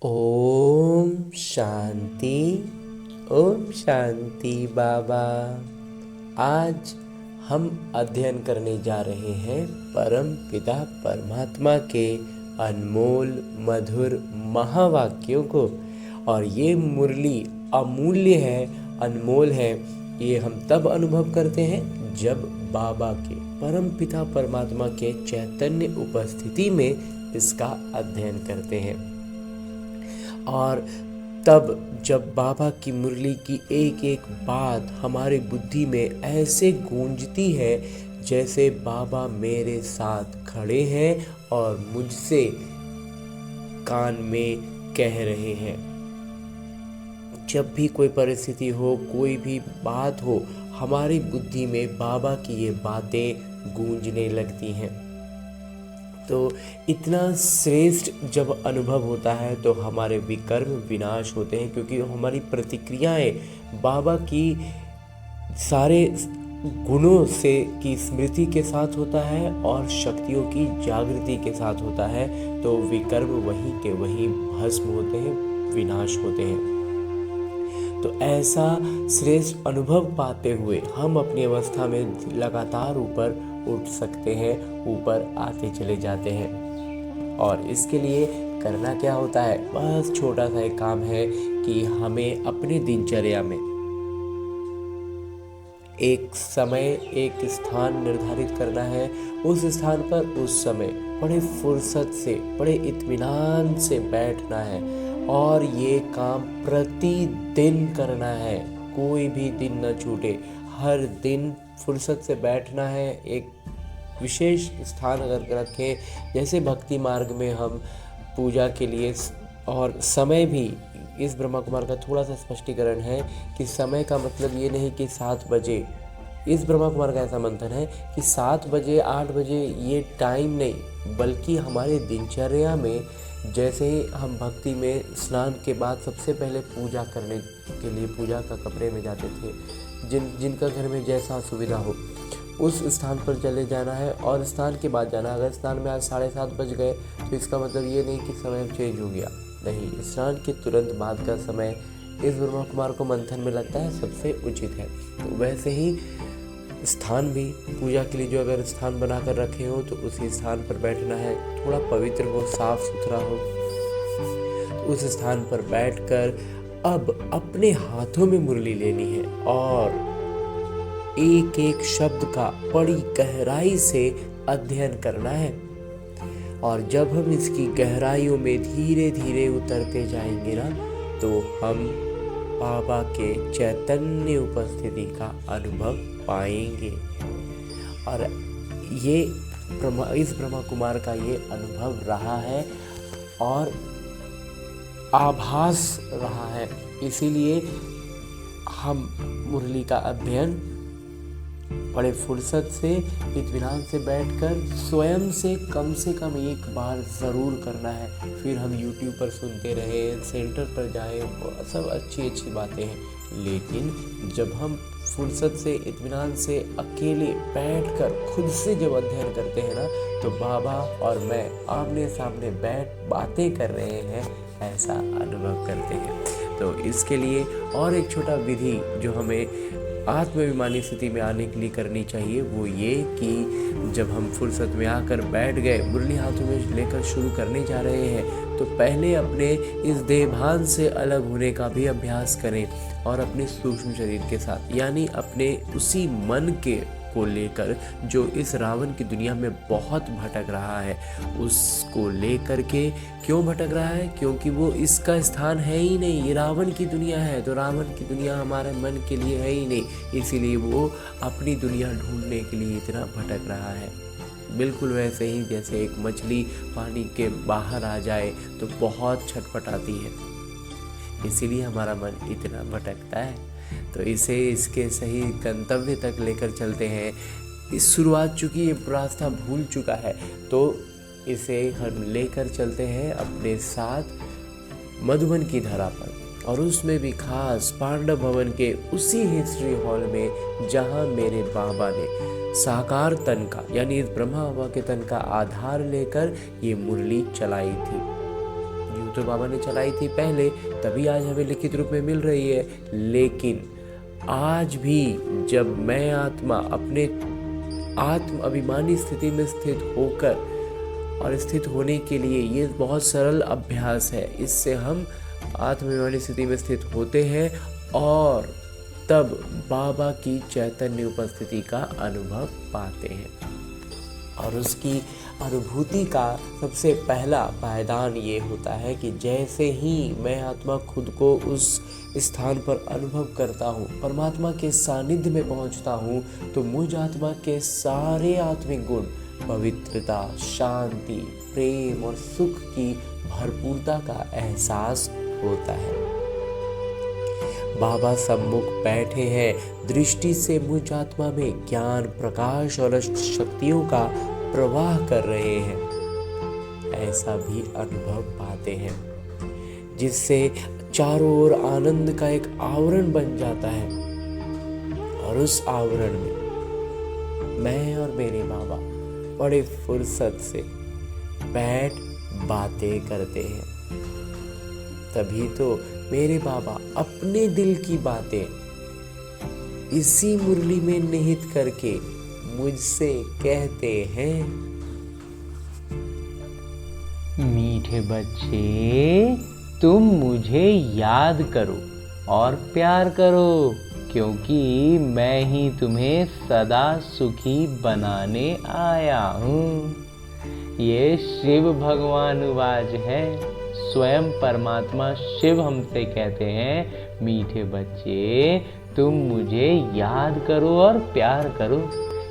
ओम शांति। ओम शांति बाबा। आज हम अध्ययन करने जा रहे हैं परम पिता परमात्मा के अनमोल मधुर महावाक्यों को। और ये मुरली अमूल्य है, अनमोल है। ये हम तब अनुभव करते हैं जब बाबा के परम पिता परमात्मा के चैतन्य उपस्थिति में इसका अध्ययन करते हैं। और तब जब बाबा की मुरली की एक एक बात हमारे बुद्धि में ऐसे गूंजती है जैसे बाबा मेरे साथ खड़े हैं और मुझसे कान में कह रहे हैं। जब भी कोई परिस्थिति हो, कोई भी बात हो, हमारी बुद्धि में बाबा की ये बातें गूंजने लगती हैं। तो इतना श्रेष्ठ जब अनुभव होता है तो हमारे विकर्म विनाश होते हैं, क्योंकि हमारी प्रतिक्रियाएं बाबा की सारे गुणों से की स्मृति के साथ होता है और शक्तियों की जागृति के साथ होता है। तो विकर्म वहीं के वहीं भस्म होते हैं, विनाश होते हैं। तो ऐसा श्रेष्ठ अनुभव पाते हुए हम अपनी अवस्था में लगातार ऊपर उठ सकते हैं, ऊपर आते चले जाते हैं। और इसके लिए करना क्या होता है? बस छोटा सा एक काम है कि हमें अपने दिनचर्या में एक समय, एक स्थान निर्धारित करना है। उस स्थान पर उस समय बड़े फुर्सत से, बड़े इत्मीनान से बैठना है और ये काम प्रतिदिन करना है। कोई भी दिन न छूटे, हर दिन फुर्सत से बैठना है। एक विशेष स्थान अगर रखें, जैसे भक्ति मार्ग में हम पूजा के लिए, और समय भी इस ब्रह्मा कुमार का थोड़ा सा स्पष्टीकरण है कि समय का मतलब ये नहीं कि 7 बजे। इस ब्रह्मा कुमार का ऐसा मंथन है कि 7 बजे 8 बजे ये टाइम नहीं, बल्कि हमारे दिनचर्या में जैसे ही हम भक्ति में स्नान के बाद सबसे पहले पूजा करने के लिए पूजा का कमरे में जाते थे, जिनका घर में जैसा सुविधा हो उस स्थान पर चले जाना है और स्नान के बाद जाना। अगर स्नान में आज 7:30 बज गए तो इसका मतलब ये नहीं कि समय चेंज हो गया, नहीं, स्नान के तुरंत बाद का समय इस ब्रह्मा कुमार को मंथन में लगता है सबसे उचित है। तो वैसे ही स्थान भी पूजा के लिए जो अगर स्थान बना कर रखे हो तो उसी स्थान पर बैठना है। थोड़ा पवित्र हो, साफ सुथरा हो। तो उस स्थान पर बैठकर अब अपने हाथों में मुरली लेनी है और एक एक शब्द का बड़ी गहराई से अध्ययन करना है। और जब हम इसकी गहराइयों में धीरे धीरे उतरते जाएंगे ना, तो हम बाबा के चैतन्य उपस्थिति का अनुभव पाएंगे। और ये इस ब्रह्मा कुमार का ये अनुभव रहा है और आभास रहा है। इसीलिए हम मुरली का अध्ययन बड़े फुर्सत से, इत्मीनान से बैठकर स्वयं से कम एक बार ज़रूर करना है। फिर हम YouTube पर सुनते रहे, सेंटर पर जाए, सब अच्छी बातें हैं, लेकिन जब हम फुर्सत से, इत्मीनान से अकेले बैठकर खुद से जब अध्ययन करते हैं ना, तो बाबा और मैं आमने सामने बैठ बातें कर रहे हैं, ऐसा अनुभव करते हैं। तो इसके लिए और एक छोटा विधि जो हमें आत्माभिमानी स्थिति में आने के लिए करनी चाहिए, वो ये कि जब हम फुर्सत में आकर बैठ गए, मुरली हाथों में लेकर शुरू करने जा रहे हैं, तो पहले अपने इस देहभान से अलग होने का भी अभ्यास करें और अपने सूक्ष्म शरीर के साथ, यानी अपने उसी मन के को लेकर जो इस रावण की दुनिया में बहुत भटक रहा है, उसको लेकर के। क्यों भटक रहा है? क्योंकि वो इसका स्थान है ही नहीं, ये रावण की दुनिया है। तो रावण की दुनिया हमारे मन के लिए है ही नहीं, इसीलिए वो अपनी दुनिया ढूंढने के लिए इतना भटक रहा है। बिल्कुल वैसे ही जैसे एक मछली पानी के बाहर आ जाए तो बहुत छटपटाती है, इसीलिए हमारा मन इतना भटकता है। तो इसे इसके सही गंतव्य तक लेकर चलते हैं। इस शुरुआत, चूँकि ये रास्ता भूल चुका है, तो इसे हम लेकर चलते हैं अपने साथ मधुबन की धरा पर, और उसमें भी खास पांडव भवन के उसी हिस्ट्री हॉल में जहाँ मेरे बाबा ने साकार तन का, यानी इस ब्रह्मा बाबा के तन का आधार लेकर ये मुरली चलाई थी। तो बाबा ने चलाई थी पहले, तभी आज हमें लिखित रूप में मिल रही है। लेकिन आज भी जब मैं आत्मा अपने आत्म अभिमानी स्थिति में स्थित होकर और स्थित होने के लिए, ये बहुत सरल अभ्यास है, इससे हम आत्माभिमानी स्थिति में स्थित होते हैं और तब बाबा की चैतन्य उपस्थिति का अनुभव पाते हैं। और उसकी अनुभूति का सबसे पहला पायदान ये होता है कि जैसे ही मैं आत्मा खुद को उस स्थान पर अनुभव करता हूँ, परमात्मा के सानिध्य में पहुँचता हूँ, तो मुझ आत्मा के सारे आत्मिक गुण, पवित्रता, शांति, प्रेम और सुख की भरपूरता का एहसास होता है। बाबा सम्मुख बैठे हैं, दृष्टि से मुझ आत्मा में ज्ञान, प्रकाश और शक्तियों का प्रवाह कर रहे हैं, ऐसा भी अनुभव पाते हैं, जिससे चारों ओर आनंद का एक आवरण बन जाता है। और उस आवरण में मैं और मेरे बाबा बड़े फुर्सत से बैठ बातें करते हैं। तभी तो मेरे बाबा अपने दिल की बातें इसी मुरली में निहित करके मुझसे कहते हैं, मीठे बच्चे, तुम मुझे याद करो और प्यार करो, क्योंकि मैं ही तुम्हें सदा सुखी बनाने आया हूँ। ये शिव भगवान वाज है। स्वयं परमात्मा शिव हमसे कहते हैं, मीठे बच्चे, तुम मुझे याद करो और प्यार करो,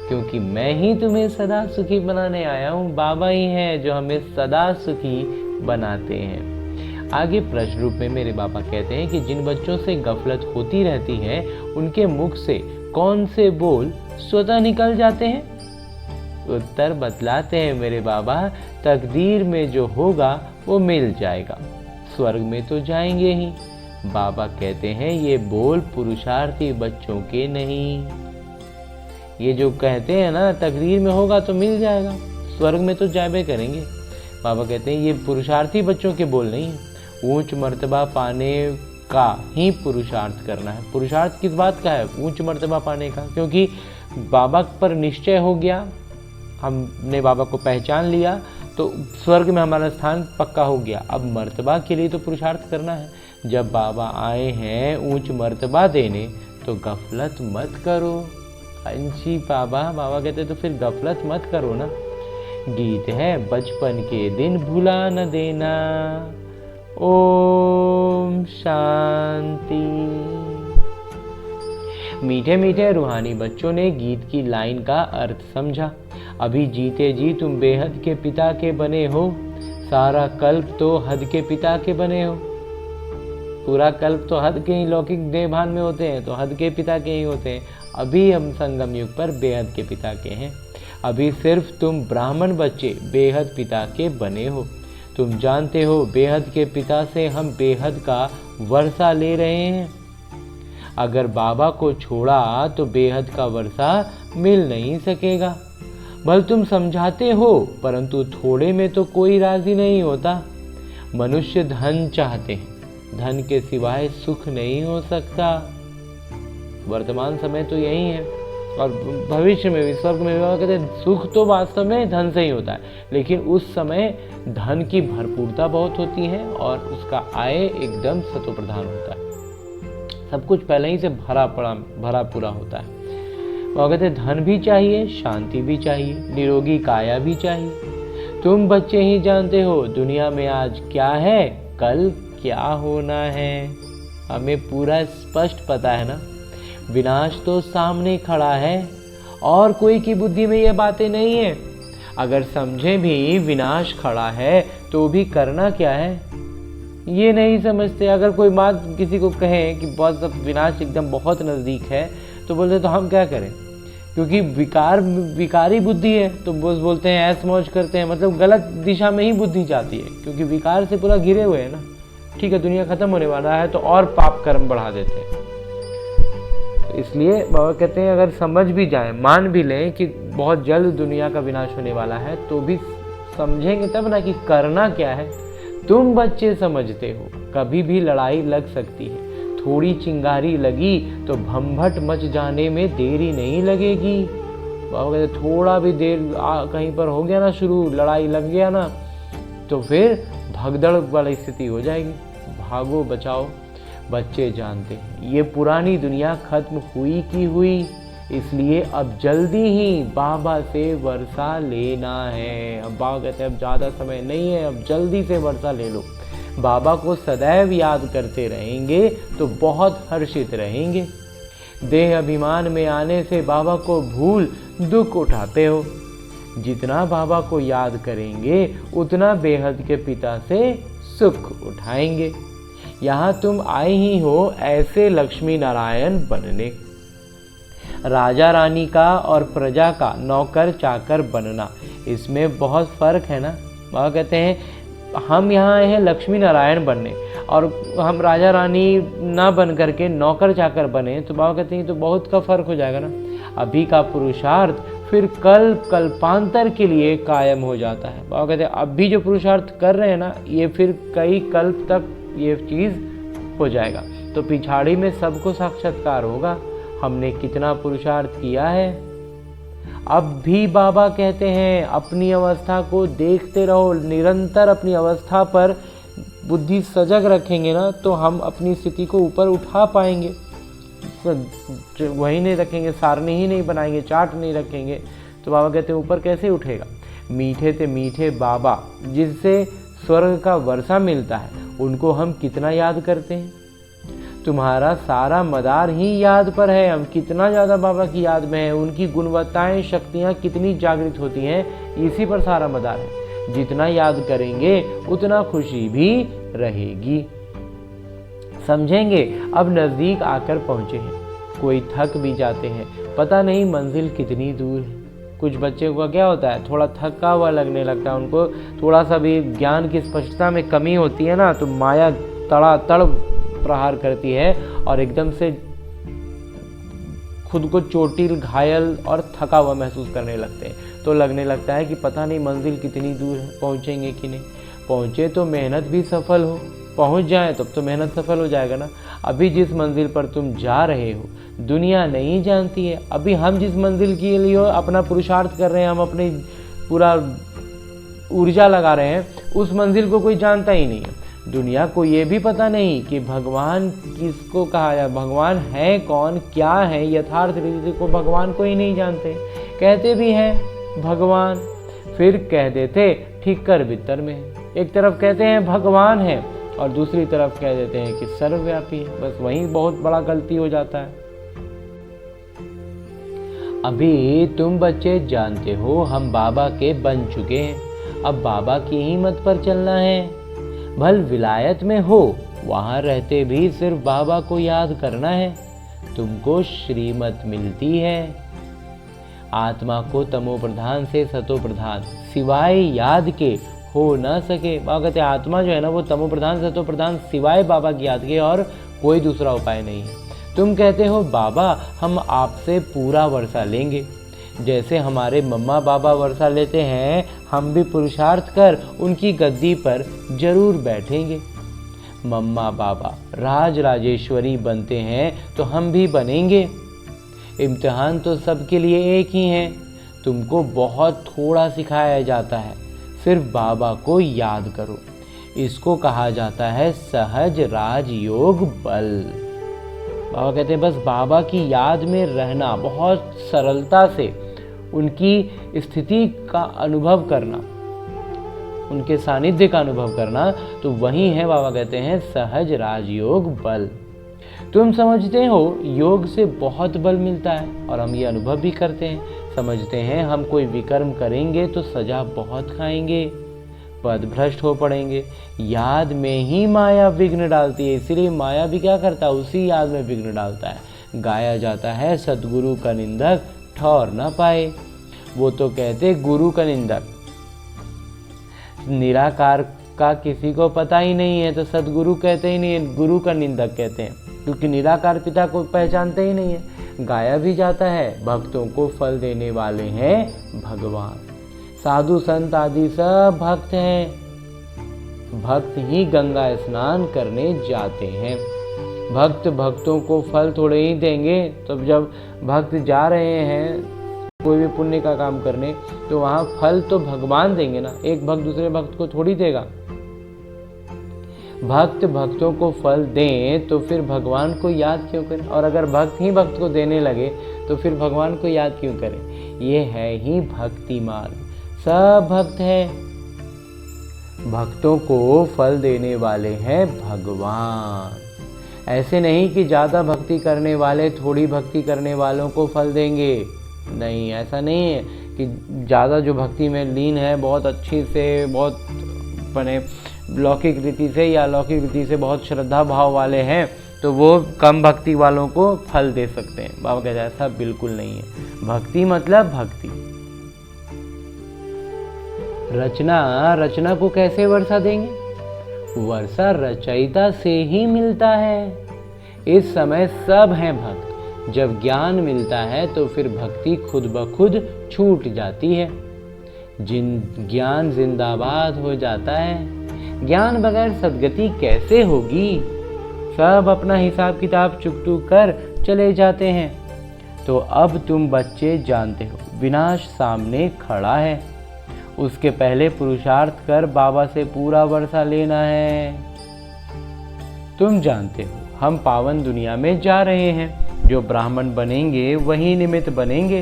क्योंकि मैं ही तुम्हें सदा सुखी बनाने आया हूँ। बाबा ही हैं जो हमें सदा सुखी बनाते हैं। आगे प्रश्न रूप में मेरे बाबा कहते हैं कि जिन बच्चों से गफलत होती रहती है, उनके मुख से कौन से बोल स्वतः निकल जाते हैं? उत्तर बतलाते हैं मेरे बाबा, तकदीर में जो होगा वो मिल जाएगा, स्वर्ग में तो जाएंगे ही। बाबा कहते हैं ये बोल पुरुषार्थी बच्चों के नहीं। ये जो कहते हैं ना, तकदीर में होगा तो मिल जाएगा, स्वर्ग में तो जाबे करेंगे, बाबा कहते हैं ये पुरुषार्थी बच्चों के बोल नहीं है। ऊंच मर्तबा पाने का ही पुरुषार्थ करना है। पुरुषार्थ किस बात का है? ऊंच मर्तबा पाने का, क्योंकि बाबा पर निश्चय हो गया, हमने बाबा को पहचान लिया, तो स्वर्ग में हमारा स्थान पक्का हो गया। अब मर्तबा के लिए तो पुरुषार्थ करना है। जब बाबा आए हैं ऊंच मर्तबा देने, तो गफलत मत करो। अंशी बाबा कहते तो फिर गफलत मत करो ना। गीत है, बचपन के दिन भुला न देना। ओम शांति। मीठे मीठे रूहानी बच्चों ने गीत की लाइन का अर्थ समझा। अभी जीते जी तुम बेहद के पिता के बने हो, सारा कल्प तो हद के पिता के बने हो। पूरा कल्प तो हद के ही लौकिक देह भान में होते हैं, तो हद के पिता के ही होते हैं। अभी हम संगम युग पर बेहद के पिता के हैं। अभी सिर्फ तुम ब्राह्मण बच्चे बेहद पिता के बने हो। तुम जानते हो बेहद के पिता से हम बेहद का वर्षा ले रहे हैं। अगर बाबा को छोड़ा तो बेहद का वर्षा मिल नहीं सकेगा। भले तुम समझाते हो, परंतु थोड़े में तो कोई राजी नहीं होता। मनुष्य धन चाहते हैं, धन के सिवाय सुख नहीं हो सकता। वर्तमान समय तो यही है, और भविष्य में भी, स्वर्ग में भी कहते हैं सुख तो वास्तव में धन से ही होता है, लेकिन उस समय धन की भरपूरता बहुत होती है और उसका आय एकदम सतोप्रधान होता है। सब कुछ पहले ही से भरा पूरा होता है। वो कहते हैं धन भी चाहिए, शांति भी चाहिए, निरोगी काया भी चाहिए। तुम बच्चे ही जानते हो दुनिया में आज क्या है, कल क्या होना है। हमें पूरा स्पष्ट पता है ना। विनाश तो सामने खड़ा है और कोई की बुद्धि में ये बातें नहीं है। अगर समझे भी विनाश खड़ा है तो भी करना क्या है, ये नहीं समझते। अगर कोई बात किसी को कहे कि बहुत विनाश एकदम बहुत नज़दीक है, तो बोलते तो हम क्या करें, क्योंकि विकारी बुद्धि है, तो बोलते हैं ऐस मौज करते हैं, मतलब गलत दिशा में ही बुद्धि जाती है, क्योंकि विकार से पूरा घिरे हुए है ना। ठीक है, दुनिया खत्म होने वाला है तो और पाप कर्म बढ़ा देते हैं। इसलिए बाबा कहते हैं अगर समझ भी जाए, मान भी लें कि बहुत जल्द दुनिया का विनाश होने वाला है, तो भी समझेंगे तब ना कि करना क्या है, तुम बच्चे समझते हो कभी भी लड़ाई लग सकती है, थोड़ी चिंगारी लगी तो भंभट मच जाने में देरी नहीं लगेगी। बाबा कहते थोड़ा भी देर कहीं पर हो गया ना शुरू, लड़ाई लग गया ना, तो फिर भगदड़ वाली स्थिति हो जाएगी, भागो बचाओ। बच्चे जानते हैं ये पुरानी दुनिया खत्म हुई की हुई, इसलिए अब जल्दी ही बाबा से वर्षा लेना है। अब बाबा कहते हैं अब ज़्यादा समय नहीं है, अब जल्दी से वर्षा ले लो। बाबा को सदैव याद करते रहेंगे तो बहुत हर्षित रहेंगे। देह अभिमान में आने से बाबा को भूल दुख उठाते हो। जितना बाबा को याद करेंगे उतना बेहद के पिता से सुख उठाएंगे। यहाँ तुम आए ही हो ऐसे लक्ष्मी नारायण बनने। राजा रानी का और प्रजा का नौकर चाकर बनना, इसमें बहुत फर्क है ना। बाबा कहते हैं हम यहाँ आए हैं लक्ष्मी नारायण बनने, और हम राजा रानी ना बन करके नौकर चाकर बने, तो बाबा कहते हैं तो बहुत का फर्क हो जाएगा ना। अभी का पुरुषार्थ फिर कल्पांतर के लिए कायम हो जाता है। बाबा कहते हैं अभी जो पुरुषार्थ कर रहे हैं ना, ये फिर कई कल्प तक ये चीज़ हो जाएगा, तो पिछाड़ी में सबको साक्षात्कार होगा हमने कितना पुरुषार्थ किया है। अब भी बाबा कहते हैं अपनी अवस्था को देखते रहो, निरंतर अपनी अवस्था पर बुद्धि सजग रखेंगे ना, तो हम अपनी स्थिति को ऊपर उठा पाएंगे। वही नहीं रखेंगे, सारणी ही नहीं बनाएंगे, चार्ट नहीं रखेंगे, तो बाबा कहते हैं ऊपर कैसे उठेगा। मीठे ते मीठे बाबा जिससे स्वर्ग का वर्षा मिलता है, उनको हम कितना याद करते हैं। तुम्हारा सारा मदार ही याद पर है, हम कितना ज़्यादा बाबा की याद में है, उनकी गुणवत्ताएं शक्तियाँ कितनी जागृत होती हैं, इसी पर सारा मदार है। जितना याद करेंगे उतना खुशी भी रहेगी। समझेंगे अब नज़दीक आकर पहुँचे हैं, कोई थक भी जाते हैं, पता नहीं मंजिल कितनी दूर है। कुछ बच्चे को क्या होता है, थोड़ा थका हुआ लगने लगता है, उनको थोड़ा सा भी ज्ञान की स्पष्टता में कमी होती है ना, तो माया तड़ातड़ प्रहार करती है और एकदम से खुद को चोटिल, घायल और थका हुआ महसूस करने लगते हैं। तो लगने लगता है कि पता नहीं मंजिल कितनी दूर है, पहुँचेंगे कि नहीं। पहुँचे तो मेहनत भी सफल हो, पहुँच जाए तब तो मेहनत सफल हो जाएगा ना। अभी जिस मंजिल पर तुम जा रहे हो दुनिया नहीं जानती है। अभी हम जिस मंजिल के लिए अपना पुरुषार्थ कर रहे हैं, हम अपनी पूरा ऊर्जा लगा रहे हैं, उस मंजिल को कोई जानता ही नहीं है। दुनिया को ये भी पता नहीं कि भगवान किसको कहा जाए, भगवान है कौन, क्या है, यथार्थ रीति को भगवान को ही नहीं जानते। कहते भी हैं भगवान, फिर कह देते ठीक कर बितर में है। एक तरफ कहते हैं भगवान है और दूसरी तरफ कह देते हैं कि सर्वव्यापी है। बस वहीं बहुत बड़ा गलती हो जाता है। अभी तुम बच्चे जानते हो हम बाबा के बन चुके हैं, अब बाबा की ही मत पर चलना है। भल विलायत में हो, वहाँ रहते भी सिर्फ बाबा को याद करना है, तुमको श्रीमत मिलती है। आत्मा को तमो प्रधान से सतो प्रधान सिवाय याद के हो न सके। बाबा कहते आत्मा जो है ना वो तमो प्रधान सतो प्रधान सिवाय बाबा की याद के और कोई दूसरा उपाय नहीं है। तुम कहते हो बाबा हम आपसे पूरा वर्षा लेंगे, जैसे हमारे मम्मा बाबा वर्षा लेते हैं, हम भी पुरुषार्थ कर उनकी गद्दी पर जरूर बैठेंगे। मम्मा बाबा राज राजेश्वरी बनते हैं तो हम भी बनेंगे। इम्तिहान तो सबके लिए एक ही है, तुमको बहुत थोड़ा सिखाया जाता है, सिर्फ बाबा को याद करो। इसको कहा जाता है सहज राजयोग बल। बाबा कहते हैं बस बाबा की याद में रहना, बहुत सरलता से उनकी स्थिति का अनुभव करना, उनके सानिध्य का अनुभव करना, तो वही है बाबा कहते हैं सहज राजयोग बल। तुम समझते हो योग से बहुत बल मिलता है और हम ये अनुभव भी करते हैं। समझते हैं हम कोई विकर्म करेंगे तो सजा बहुत खाएंगे, पद भ्रष्ट हो पड़ेंगे। याद में ही माया विघ्न डालती है, इसीलिए माया भी क्या करता है, उसी याद में विघ्न डालता है। गाया जाता है सद्गुरु का निंदक ठौर न पाए। वो तो कहते गुरु का निंदक, निराकार का किसी को पता ही नहीं है तो सद्गुरु कहते ही नहीं है, गुरु का निंदक कहते हैं, क्योंकि निराकार पिता को पहचानते ही नहीं है। गाया भी जाता है भक्तों को फल देने वाले हैं भगवान, साधु संत आदि सब भक्त हैं। भक्त ही गंगा स्नान करने जाते हैं। भक्त भक्तों को फल थोड़े ही देंगे। तो जब भक्त जा रहे हैं कोई भी पुण्य का काम करने, तो वहाँ फल तो भगवान देंगे ना, एक भक्त दूसरे भक्त को थोड़ी देगा। भक्त भक्तों को फल दें तो फिर भगवान को याद क्यों करें? और अगर भक्त ही भक्त को देने लगे तो फिर भगवान को याद क्यों करें? ये है ही भक्ति मार्ग। सब भक्त हैं, भक्तों को फल देने वाले हैं भगवान। ऐसे नहीं कि ज़्यादा भक्ति करने वाले थोड़ी भक्ति करने वालों को फल देंगे। नहीं, ऐसा नहीं है कि ज़्यादा जो भक्ति में लीन है, बहुत अच्छी से, बहुत बने लौकिक रीति से या लौकिक रीति से बहुत श्रद्धा भाव वाले हैं, तो वो कम भक्ति वालों को फल दे सकते हैं। बाबा कहते हैं ऐसा बिल्कुल नहीं है। भक्ति मतलब भक्ति। रचना को कैसे वर्षा देंगे? वर्षा रचयिता से ही मिलता है। इस समय सब हैं भक्त। जब ज्ञान मिलता है तो फिर भक्ति खुद ब खुद छूट जाती है। ज्ञान जिंदाबाद हो जाता है। ज्ञान बगैर सद्गति कैसे होगी? सब अपना हिसाब किताब चुकतू कर चले जाते हैं। तो अब तुम बच्चे जानते हो विनाश सामने खड़ा है। उसके पहले पुरुषार्थ कर बाबा से पूरा वर्षा लेना है। तुम जानते हो हम पावन दुनिया में जा रहे हैं। जो ब्राह्मण बनेंगे वही निमित्त बनेंगे।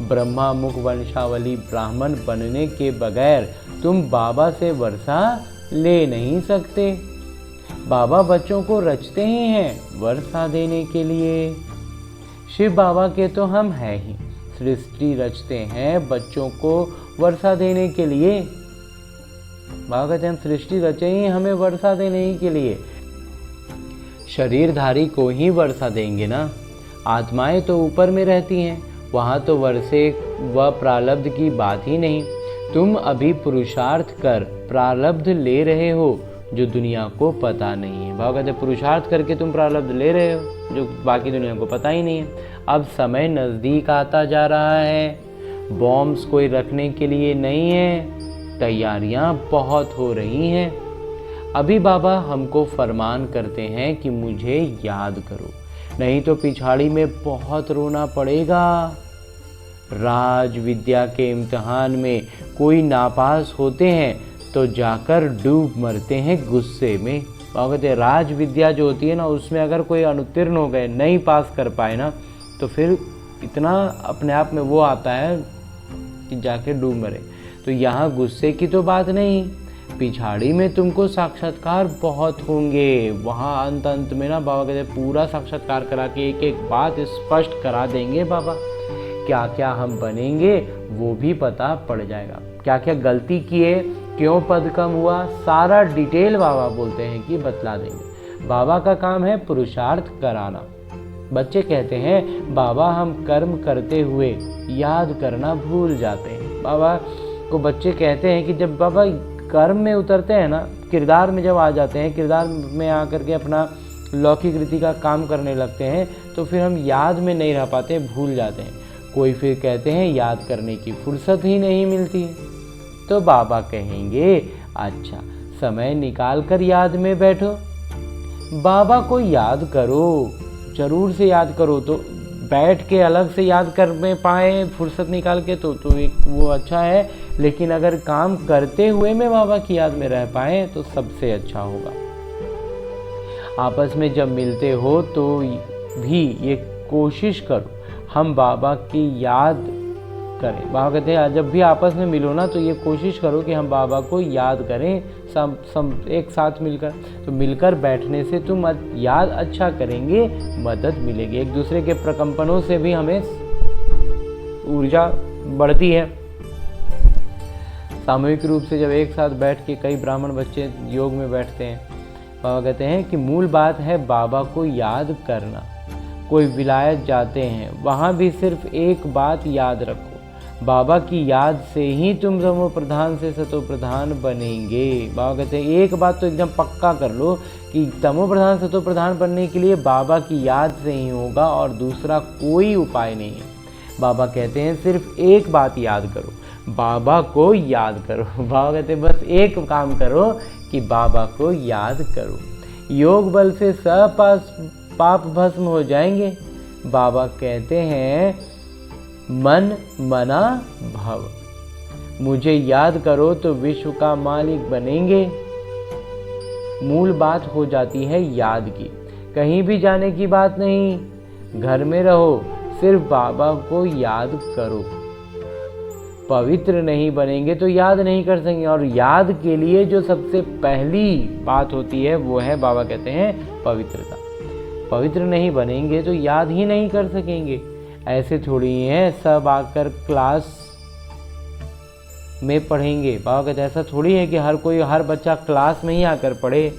ब्रह्मा मुख वंशावली ब्राह्मण बनने के बगैर तुम बाबा से वर्षा ले नहीं सकते। बाबा बच्चों को रचते ही हैं वर्षा देने के लिए। शिव बाबा के तो हम हैं ही, सृष्टि रचते हैं बच्चों को वर्षा देने के लिए। बाबा कहते हैं हम सृष्टि रचे ही हमें वर्षा देने ही के लिए। शरीरधारी को ही वर्षा देंगे ना। आत्माएं तो ऊपर में रहती हैं, वहाँ तो वर्षे व प्रारब्ध की बात ही नहीं। तुम अभी पुरुषार्थ कर प्रारब्ध ले रहे हो जो दुनिया को पता नहीं है। बाबा कहते पुरुषार्थ करके तुम प्रारब्ध ले रहे हो जो बाकी दुनिया को पता ही नहीं है। अब समय नज़दीक आता जा रहा है। बॉम्ब्स कोई रखने के लिए नहीं है, तैयारियां बहुत हो रही हैं। अभी बाबा हमको फरमान करते हैं कि मुझे याद करो, नहीं तो पिछाड़ी में बहुत रोना पड़ेगा। राज विद्या के इम्तिहान में कोई नापास होते हैं तो जाकर डूब मरते हैं गुस्से में। कहते हैं राज विद्या जो होती है ना, उसमें अगर कोई अनुत्तीर्ण हो गए, नहीं पास कर पाए ना, तो फिर इतना अपने आप में वो आता है कि जाके डूब मरे। तो यहाँ गुस्से की तो बात नहीं, पिछाड़ी में तुमको साक्षात्कार बहुत होंगे। वहाँ अंत में ना बाबा कहते पूरा साक्षात्कार करा के एक एक बात स्पष्ट करा देंगे बाबा। क्या क्या हम बनेंगे वो भी पता पड़ जाएगा। क्या क्या गलती किए, क्यों पद कम हुआ, सारा डिटेल बाबा बोलते हैं कि बतला देंगे। बाबा का काम है पुरुषार्थ कराना। बच्चे कहते हैं बाबा हम कर्म करते हुए याद करना भूल जाते हैं। बाबा को बच्चे कहते हैं कि जब बाबा कर्म में उतरते हैं ना, किरदार में जब आ जाते हैं, किरदार में आकर के अपना लौकिक रीति का काम करने लगते हैं, तो फिर हम याद में नहीं रह पाते, भूल जाते हैं। कोई फिर कहते हैं याद करने की फुर्सत ही नहीं मिलती है। तो बाबा कहेंगे अच्छा समय निकाल कर याद में बैठो, बाबा को याद करो, जरूर से याद करो। तो बैठ के अलग से याद कर में पाए फुर्सत निकाल के तो एक वो अच्छा है, लेकिन अगर काम करते हुए में बाबा की याद में रह पाए तो सबसे अच्छा होगा। आपस में जब मिलते हो तो भी ये कोशिश करो हम बाबा की याद करें। बाबा कहते हैं जब भी आपस में मिलो ना तो ये कोशिश करो कि हम बाबा को याद करें सब एक साथ मिलकर। तो मिलकर बैठने से तुम याद अच्छा करेंगे, मदद मिलेगी। एक दूसरे के प्रकंपनों से भी हमें ऊर्जा बढ़ती है। सामूहिक रूप से जब एक साथ बैठ के कई ब्राह्मण बच्चे योग में बैठते हैं, बाबा कहते हैं कि मूल बात है बाबा को याद करना। कोई विलायत जाते हैं, वहाँ भी सिर्फ एक बात याद रखो, बाबा की याद से ही तुम तमो प्रधान से सतो प्रधान बनेंगे। बाबा कहते हैं एक बात तो एकदम पक्का कर लो कि तमो प्रधान सतो प्रधान बनने के लिए बाबा की याद से ही होगा और दूसरा कोई उपाय नहीं है। बाबा कहते हैं सिर्फ एक बात याद करो, बाबा को याद करो। बाबा कहते हैं बस एक काम करो कि बाबा को याद करो, योग बल से सब पाप भस्म हो जाएंगे। बाबा कहते हैं मन मना भव, मुझे याद करो तो विश्व का मालिक बनेंगे। मूल बात हो जाती है याद की, कहीं भी जाने की बात नहीं, घर में रहो, सिर्फ बाबा को याद करो। पवित्र नहीं बनेंगे तो याद नहीं कर सकेंगे, और याद के लिए जो सबसे पहली बात होती है वो है, बाबा कहते हैं, पवित्रता। पवित्र नहीं बनेंगे तो याद ही नहीं कर सकेंगे। ऐसे थोड़ी है सब आकर क्लास में पढ़ेंगे। बाबा कहते हैं ऐसा थोड़ी है कि हर बच्चा क्लास में ही आकर पढ़े।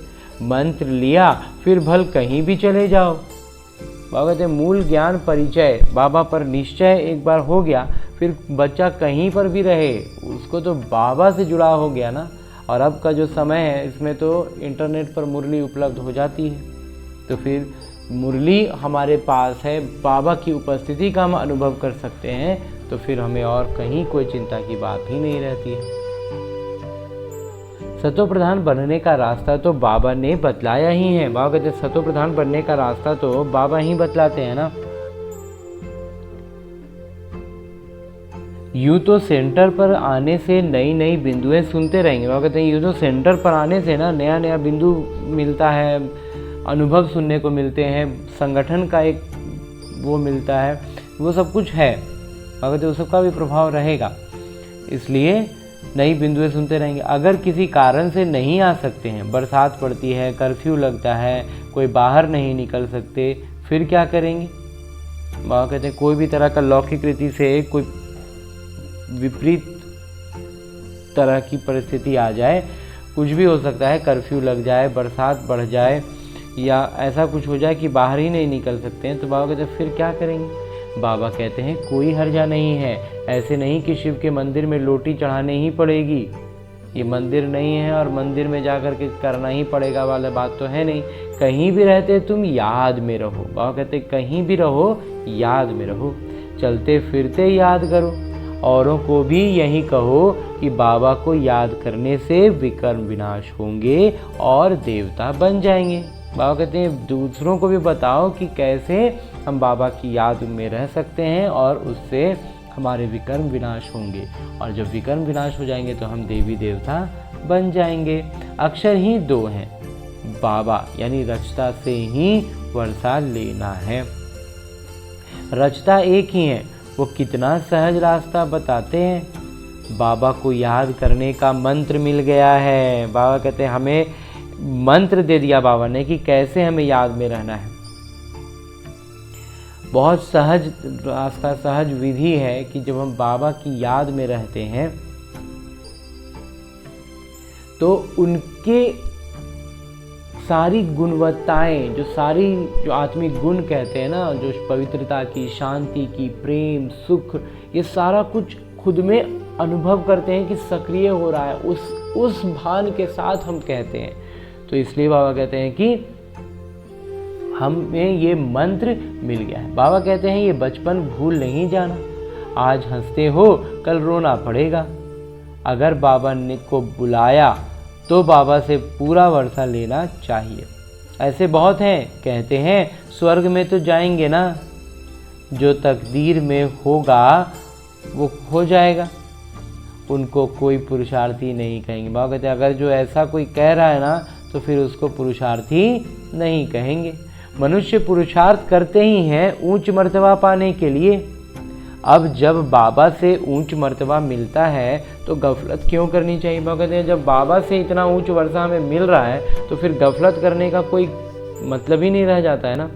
मंत्र लिया फिर भल कहीं भी चले जाओ। बाबा कहते हैं मूल ज्ञान परिचय, बाबा पर निश्चय एक बार हो गया, फिर बच्चा कहीं पर भी रहे उसको तो बाबा से जुड़ा हो गया ना। और अब का जो समय है इसमें तो इंटरनेट पर मुरली उपलब्ध हो जाती है, तो फिर मुरली हमारे पास है, बाबा की उपस्थिति का हम अनुभव कर सकते हैं, तो फिर हमें और कहीं कोई चिंता की बात ही नहीं रहती है। सतो प्रधान बनने का रास्ता तो बाबा ने बतलाया ही है। बाबा कहते हैं सतो प्रधान बनने का रास्ता तो बाबा ही बतलाते हैं ना। यूँ तो सेंटर पर आने से नई नई बिंदुएं सुनते रहेंगे। बाबा कहते हैं यूँ तो सेंटर पर आने से ना नया नया बिंदु मिलता है, अनुभव सुनने को मिलते हैं, संगठन का एक वो मिलता है, वो सब कुछ है। बाबा कहते हैं उस सबका भी प्रभाव रहेगा, इसलिए नई बिंदुएं सुनते रहेंगे। अगर किसी कारण से नहीं आ सकते हैं, बरसात पड़ती है, कर्फ्यू लगता है, कोई बाहर नहीं निकल सकते, फिर क्या करेंगे? बाबा कहते हैं कोई भी तरह का लौकिक रीति से कोई विपरीत तरह की परिस्थिति आ जाए, कुछ भी हो सकता है, कर्फ्यू लग जाए, बरसात बढ़ जाए, या ऐसा कुछ हो जाए कि बाहर ही नहीं निकल सकते हैं, तो बाबा कहते हैं फिर क्या करेंगे? बाबा कहते हैं कोई हर्जा नहीं है। ऐसे नहीं कि शिव के मंदिर में लोटी चढ़ाने ही पड़ेगी, ये मंदिर नहीं है और मंदिर में जाकर के करना ही पड़ेगा वाला बात तो है नहीं। कहीं भी रहते तुम याद में रहो। बाबा कहते हैं कहीं भी रहो याद में रहो, चलते फिरते याद करो। औरों को भी यही कहो कि बाबा को याद करने से विकर्म विनाश होंगे और देवता बन जाएंगे। बाबा कहते हैं दूसरों को भी बताओ कि कैसे हम बाबा की याद में रह सकते हैं और उससे हमारे विकर्म विनाश होंगे, और जब विकर्म विनाश हो जाएंगे तो हम देवी देवता बन जाएंगे। अक्षर ही दो हैं, बाबा यानी रचता से ही वर्षा लेना है। रचता एक ही है, वो कितना सहज रास्ता बताते हैं। बाबा को याद करने का मंत्र मिल गया है। बाबा कहते हैं हमें मंत्र दे दिया बाबा ने कि कैसे हमें याद में रहना है। बहुत सहज रास्ता, सहज विधि है कि जब हम बाबा की याद में रहते हैं तो उनके सारी गुणवत्ताएं, जो आत्मिक गुण कहते हैं ना, जो पवित्रता की, शांति की, प्रेम, सुख, ये सारा कुछ खुद में अनुभव करते हैं कि सक्रिय हो रहा है, उस भान के साथ हम कहते हैं। तो इसलिए बाबा कहते हैं कि हमें ये मंत्र मिल गया है। बाबा कहते हैं ये बचपन भूल नहीं जाना। आज हंसते हो कल रोना पड़ेगा। अगर बाबा ने को बुलाया तो बाबा से पूरा वर्षा लेना चाहिए। ऐसे बहुत हैं, कहते हैं स्वर्ग में तो जाएंगे ना, जो तकदीर में होगा वो हो जाएगा, उनको कोई पुरुषार्थी नहीं कहेंगे। बाबा कहते हैं अगर जो ऐसा कोई कह रहा है ना तो फिर उसको पुरुषार्थी नहीं कहेंगे। मनुष्य पुरुषार्थ करते ही हैं ऊंच मर्तबा पाने के लिए। अब जब बाबा से ऊंच मर्तबा मिलता है तो गफलत क्यों करनी चाहिए? बाबा कहते हैं जब बाबा से इतना ऊंच वर्षा हमें मिल रहा है तो फिर गफलत करने का कोई मतलब ही नहीं रह जाता है ना।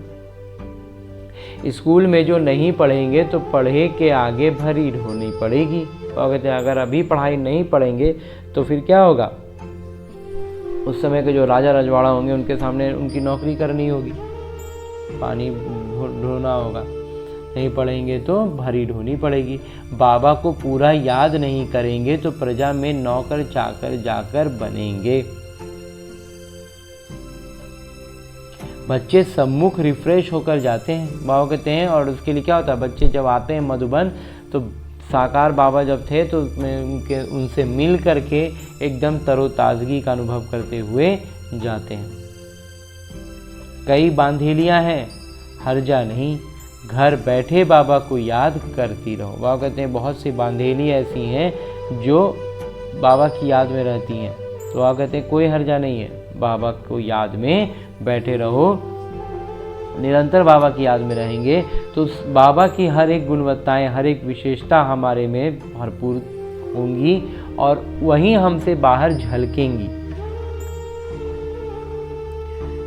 स्कूल में जो नहीं पढ़ेंगे तो पढ़े के आगे भरी ढोनी पड़ेगी। बाबा कहते हैं अगर अभी पढ़ाई नहीं पढ़ेंगे तो फिर क्या होगा? उस समय के जो राजा रजवाड़ा होंगे उनके सामने उनकी नौकरी करनी होगी, पानी ढोना होगा। नहीं पढ़ेंगे तो भरी ढोनी पड़ेगी। बाबा को पूरा याद नहीं करेंगे तो प्रजा में नौकर चाकर जाकर बनेंगे। बच्चे सम्मुख रिफ्रेश होकर जाते हैं, बाबा कहते हैं, और उसके लिए क्या होता है, बच्चे जब आते हैं मधुबन तो साकार बाबा जब थे तो उनसे मिल करके एकदम तरोताज़गी का अनुभव करते हुए जाते हैं। कई बांधेलियाँ हैं, हर्जा नहीं, घर बैठे बाबा को याद करती रहो। बाबा कहते हैं बहुत सी बांधेली ऐसी हैं जो बाबा की याद में रहती हैं, तो बाबा कहते हैं कोई हर्जा नहीं है, बाबा को याद में बैठे रहो। निरंतर बाबा की याद में रहेंगे तो बाबा की हर एक गुणवत्ताएं, हर एक विशेषता हमारे में भरपूर होंगी और वही हमसे बाहर झलकेंगी।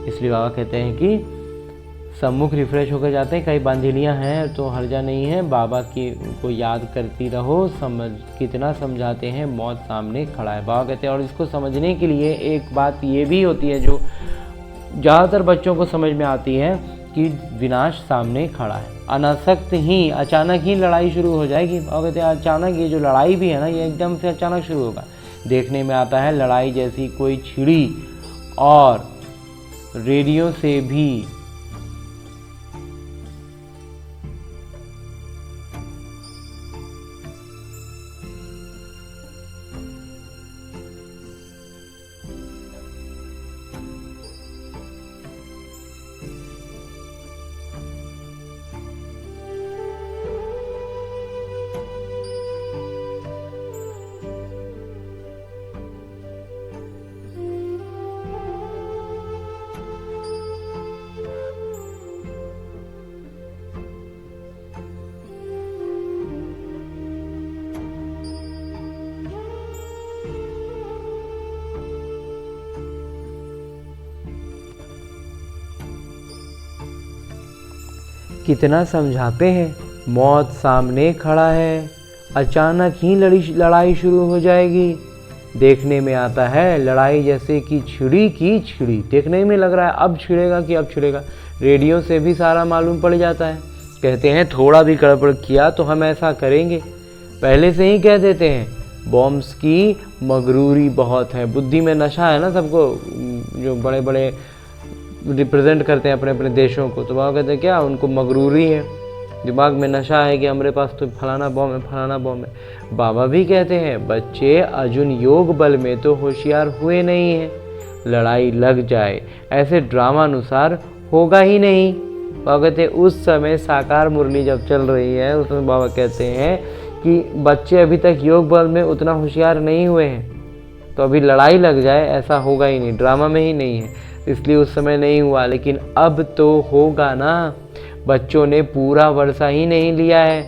इसलिए बाबा कहते हैं कि सम्मुख रिफ्रेश होकर जाते हैं, कई बांधेलियाँ हैं तो हर्जा नहीं है, बाबा की को याद करती रहो। कितना समझाते हैं, मौत सामने खड़ा है। बाबा कहते हैं और इसको समझने के लिए एक बात ये भी होती है जो ज़्यादातर बच्चों को समझ में आती है कि विनाश सामने खड़ा है। अनासक्त ही अचानक ही लड़ाई शुरू हो जाएगी। बाबा कहते हैं अचानक ये जो लड़ाई भी है ना, ये एकदम से अचानक शुरू होगा। देखने में आता है लड़ाई जैसी कोई छिड़ी और रेडियो से भी कितना समझाते हैं, मौत सामने खड़ा है, अचानक ही लड़ाई शुरू हो जाएगी। देखने में आता है लड़ाई जैसे कि छिड़ी की छिड़ी, देखने में लग रहा है अब छिड़ेगा कि अब छिड़ेगा। रेडियो से भी सारा मालूम पड़ जाता है। कहते हैं थोड़ा भी गड़बड़ किया तो हम ऐसा करेंगे, पहले से ही कह देते हैं। बॉम्ब्स की मगरूरी बहुत है, बुद्धि में नशा है ना सबको, जो बड़े बड़े रिप्रेजेंट करते हैं अपने अपने देशों को, तो बाबा कहते हैं क्या उनको मगरूरी है, दिमाग में नशा है कि हमारे पास तो फलाना बॉम्ब है, फलाना बॉम्ब है। बाबा भी कहते हैं बच्चे अर्जुन योग बल में तो होशियार हुए नहीं हैं, लड़ाई लग जाए ऐसे ड्रामा अनुसार होगा ही नहीं। बाबा कहते हैं उस समय साकार मुरली जब चल रही है उसमें बाबा कहते हैं कि बच्चे अभी तक योग बल में उतना होशियार नहीं हुए हैं, तो अभी लड़ाई लग जाए ऐसा होगा ही नहीं, ड्रामा में ही नहीं है, इसलिए उस समय नहीं हुआ, लेकिन अब तो होगा ना। बच्चों ने पूरा वर्षा ही नहीं लिया है,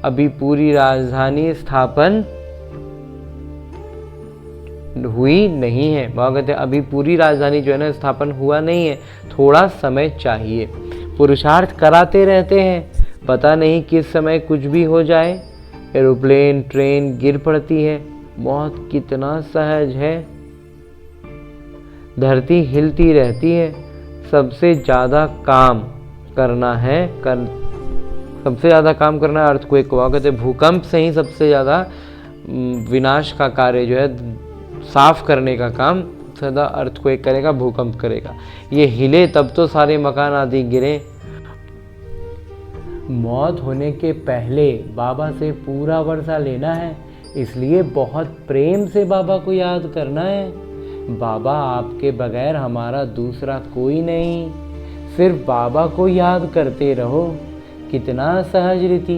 अभी पूरी राजधानी स्थापन हुई नहीं है। बाबा कहते हैं अभी पूरी राजधानी जो है ना स्थापन हुआ नहीं है, थोड़ा समय चाहिए। पुरुषार्थ कराते रहते हैं, पता नहीं किस समय कुछ भी हो जाए, एरोप्लेन ट्रेन गिर पड़ती है, मौत कितना सहज है। धरती हिलती रहती है, सबसे ज़्यादा काम करना है सबसे ज़्यादा काम करना है अर्थक्वेक को। कहते भूकंप से ही सबसे ज़्यादा विनाश का कार्य जो है, साफ करने का काम सदा अर्थक्वेक करेगा, भूकंप करेगा। ये हिले तब तो सारे मकान आदि गिरे। मौत होने के पहले बाबा से पूरा वर्षा लेना है, इसलिए बहुत प्रेम से बाबा को याद करना है। बाबा आपके बगैर हमारा दूसरा कोई नहीं, सिर्फ बाबा को याद करते रहो। कितना सहज रीति,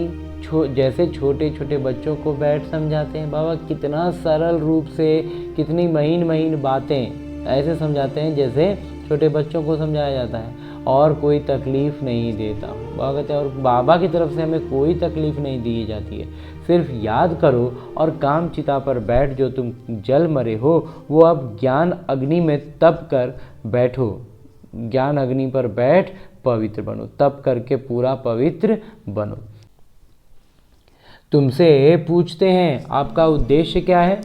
जैसे छोटे छोटे बच्चों को बैठ समझाते हैं बाबा, कितना सरल रूप से, कितनी महीन महीन बातें ऐसे समझाते हैं जैसे छोटे बच्चों को समझाया जाता है, और कोई तकलीफ नहीं देता। बाबा कहते हैं और बाबा की तरफ से हमें कोई तकलीफ नहीं दी जाती है, सिर्फ याद करो और काम चिता पर बैठ, जो तुम जल मरे हो वो अब ज्ञान अग्नि में तप कर बैठो, ज्ञान अग्नि पर बैठ पवित्र बनो, तप करके पूरा पवित्र बनो। तुमसे पूछते हैं आपका उद्देश्य क्या है?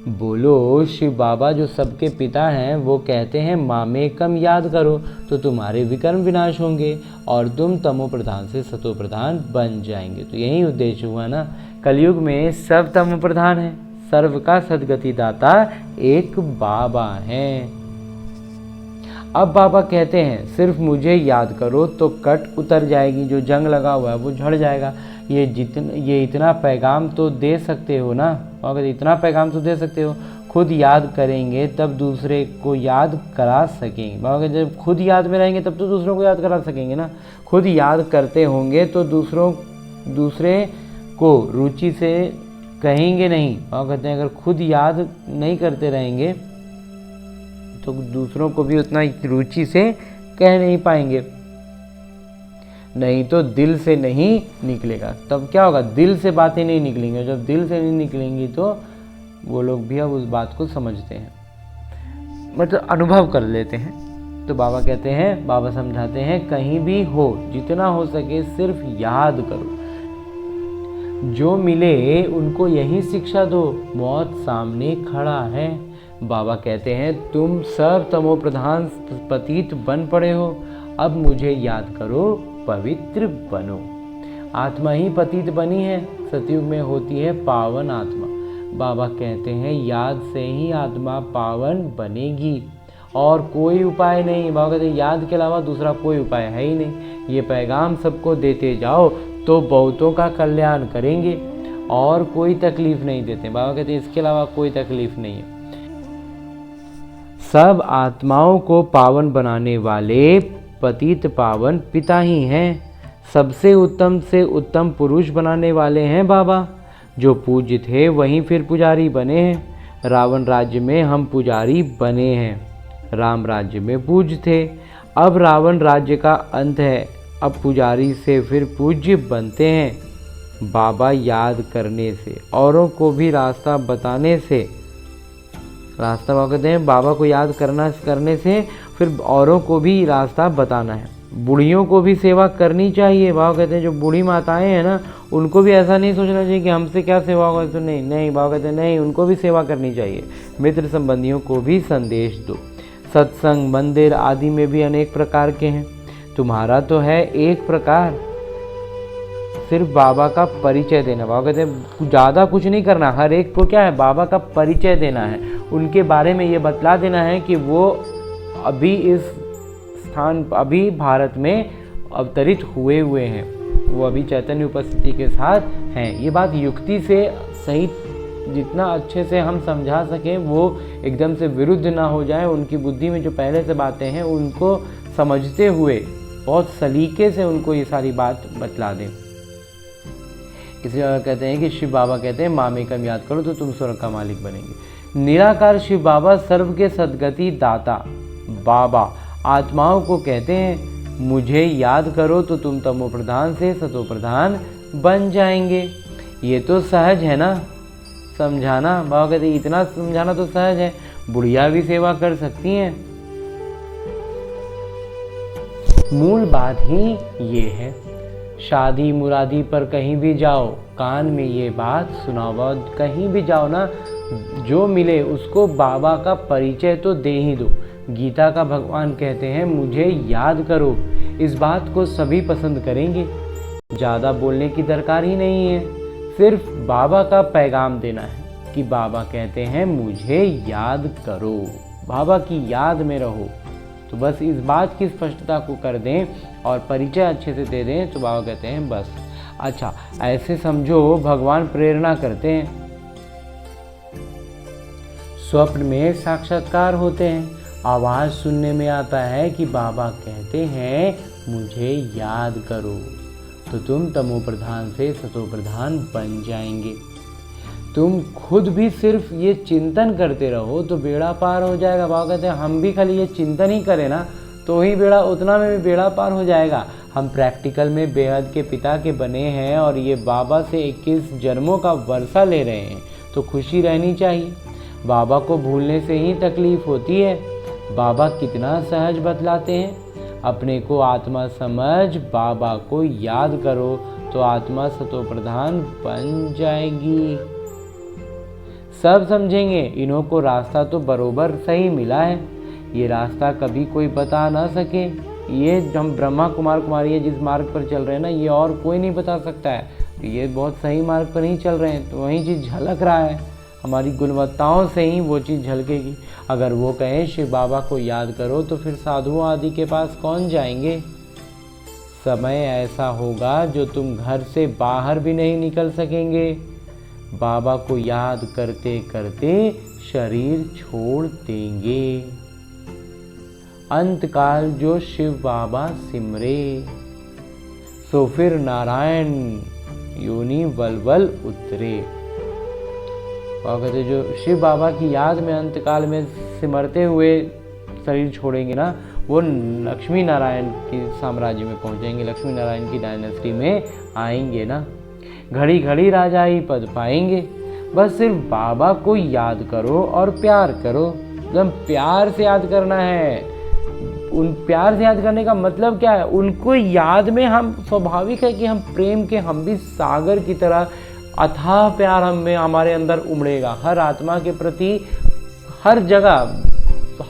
बोलो शिव बाबा जो सबके पिता हैं वो कहते हैं मामेकम याद करो तो तुम्हारे विकर्म विनाश होंगे और तुम तमो प्रधान से सतो प्रधान बन जाएंगे। तो यही उद्देश्य हुआ ना, कलयुग में सब तमो प्रधान है, सर्व का सदगति दाता एक बाबा हैं। अब बाबा कहते हैं सिर्फ मुझे याद करो तो कट उतर जाएगी, जो जंग लगा हुआ है वो झड़ जाएगा। ये इतना पैगाम तो दे सकते हो ना, अगर इतना पैगाम तो दे सकते हो, खुद याद करेंगे तब दूसरे को याद करा सकेंगे। बाबा जब खुद याद में रहेंगे तब तो दूसरों को याद करा सकेंगे ना। खुद याद करते होंगे तो दूसरे को रुचि से कहेंगे नहीं। बाबा कहते हैं अगर खुद याद नहीं करते रहेंगे तो दूसरों को भी उतना रुचि से कह नहीं पाएंगे, नहीं तो दिल से नहीं निकलेगा। तब क्या होगा, दिल से बातें नहीं निकलेंगी, जब दिल से नहीं निकलेंगी तो वो लोग भी अब उस बात को समझते हैं, मतलब अनुभव कर लेते हैं। तो बाबा कहते हैं, बाबा समझाते हैं कहीं भी हो जितना हो सके सिर्फ याद करो, जो मिले उनको यही शिक्षा दो, मौत सामने खड़ा है। बाबा कहते हैं तुम सब तमो प्रधान पतित बन पड़े हो, अब मुझे याद करो पवित्र बनो। आत्मा ही पतित बनी है, सतयुग में होती है पावन आत्मा। बाबा कहते हैं याद से ही आत्मा पावन बनेगी और कोई उपाय नहीं। बाबा कहते हैं याद के अलावा दूसरा कोई उपाय है ही नहीं। ये पैगाम सबको देते जाओ तो बहुतों का कल्याण करेंगे और कोई तकलीफ नहीं देते। बाबा कहते हैं इसके अलावा कोई तकलीफ नहीं है। सब आत्माओं को पावन बनाने वाले पतित पावन पिता ही हैं। सबसे उत्तम से उत्तम पुरुष बनाने वाले हैं बाबा। जो पूज्य थे वहीं फिर पुजारी बने हैं। रावण राज्य में हम पुजारी बने हैं, राम राज्य में पूज्य थे। अब रावण राज्य का अंत है, अब पुजारी से फिर पूज्य बनते हैं। बाबा याद करने से, औरों को भी रास्ता बताने से, रास्ता बाबा कहते हैं बाबा को याद करने से फिर औरों को भी रास्ता बताना है। बूढ़ियों को भी सेवा करनी चाहिए। बाबा कहते हैं जो बूढ़ी माताएं हैं ना, उनको भी ऐसा नहीं सोचना चाहिए कि हमसे क्या सेवा होगा, तो नहीं बाबा कहते हैं नहीं, उनको भी सेवा करनी चाहिए। मित्र संबंधियों को भी संदेश दो। सत्संग मंदिर आदि में भी अनेक प्रकार के हैं, तुम्हारा तो है एक प्रकार, सिर्फ बाबा का परिचय देना। बाबा कहते हैं ज़्यादा कुछ नहीं करना, हर एक को क्या है बाबा का परिचय देना है, उनके बारे में ये बतला देना है कि वो अभी इस स्थान, अभी भारत में अवतरित हुए हैं, वो अभी चैतन्य उपस्थिति के साथ हैं। ये बात युक्ति से सही, जितना अच्छे से हम समझा सकें, वो एकदम से विरुद्ध ना हो जाए। उनकी बुद्धि में जो पहले से बातें हैं उनको समझते हुए बहुत सलीके से उनको ये सारी बात बतला दें। इसलिए कहते हैं कि शिव बाबा कहते हैं मामेकम याद करो तो तुम स्वर्ग का मालिक बनेंगे। निराकार शिव बाबा सर्व के सद्गति दाता बाबा आत्माओं को कहते हैं मुझे याद करो तो तुम तमो प्रधान से सतो प्रधान बन जाएंगे। ये तो सहज है ना समझाना। बाबा कहते हैं इतना समझाना तो सहज है, बुढ़िया भी सेवा कर सकती हैं। मूल बात ही ये है। शादी मुरादी पर कहीं भी जाओ, कान में ये बात सुनाओ। कहीं भी जाओ ना, जो मिले उसको बाबा का परिचय तो दे ही दो। गीता का भगवान कहते हैं मुझे याद करो। इस बात को सभी पसंद करेंगे, ज़्यादा बोलने की दरकार ही नहीं है, सिर्फ बाबा का पैगाम देना है कि बाबा कहते हैं मुझे याद करो, बाबा की याद में रहो। तो बस इस बात की स्पष्टता को कर दें और परिचय अच्छे से दे दें तो बाबा कहते हैं बस। अच्छा, ऐसे समझो भगवान प्रेरणा करते हैं, स्वप्न में साक्षात्कार होते हैं, आवाज़ सुनने में आता है कि बाबा कहते हैं मुझे याद करो तो तुम तमो प्रधान से सतो प्रधान बन जाएंगे। तुम खुद भी सिर्फ ये चिंतन करते रहो तो बेड़ा पार हो जाएगा। बाबा कहते हैं हम भी खाली ये चिंतन ही करें ना तो ही बेड़ा, उतना में भी बेड़ा पार हो जाएगा। हम प्रैक्टिकल में बेहद के पिता के बने हैं और ये बाबा से 21 जन्मों का वर्षा ले रहे हैं तो खुशी रहनी चाहिए। बाबा को भूलने से ही तकलीफ होती है। बाबा कितना सहज बतलाते हैं, अपने को आत्मा समझ बाबा को याद करो तो आत्मा सतो प्रधान बन जाएगी। सब समझेंगे, इन्हों को रास्ता तो बरोबर सही मिला है। ये रास्ता कभी कोई बता ना सके। ये हम ब्रह्मा कुमार कुमारी है जिस मार्ग पर चल रहे हैं ना, ये और कोई नहीं बता सकता है। ये बहुत सही मार्ग पर नहीं चल रहे हैं, तो वही चीज़ झलक रहा है। हमारी गुणवत्ताओं से ही वो चीज़ झलकेगी। अगर वो कहें शिव बाबा को याद करो तो फिर साधुओं आदि के पास कौन जाएंगे। समय ऐसा होगा जो तुम घर से बाहर भी नहीं निकल सकेंगे। बाबा को याद करते करते शरीर छोड़ देंगे। अंतकाल जो शिव बाबा सिमरे, सो फिर नारायण योनि वलवल उतरे। और कहते जो शिव बाबा की याद में अंतकाल में सिमरते हुए शरीर छोड़ेंगे ना, वो लक्ष्मी नारायण की साम्राज्य में पहुंचेंगे, लक्ष्मी नारायण की डायनेस्टी में आएंगे ना। घड़ी घड़ी राजाई पद पाएंगे। बस सिर्फ बाबा को याद करो और प्यार करो, एकदम प्यार से याद करना है। उन प्यार से याद करने का मतलब क्या है, उनको याद में हम स्वाभाविक है कि हम प्रेम के हम भी सागर की तरह अथाह प्यार हमारे अंदर उमड़ेगा। हर आत्मा के प्रति हर जगह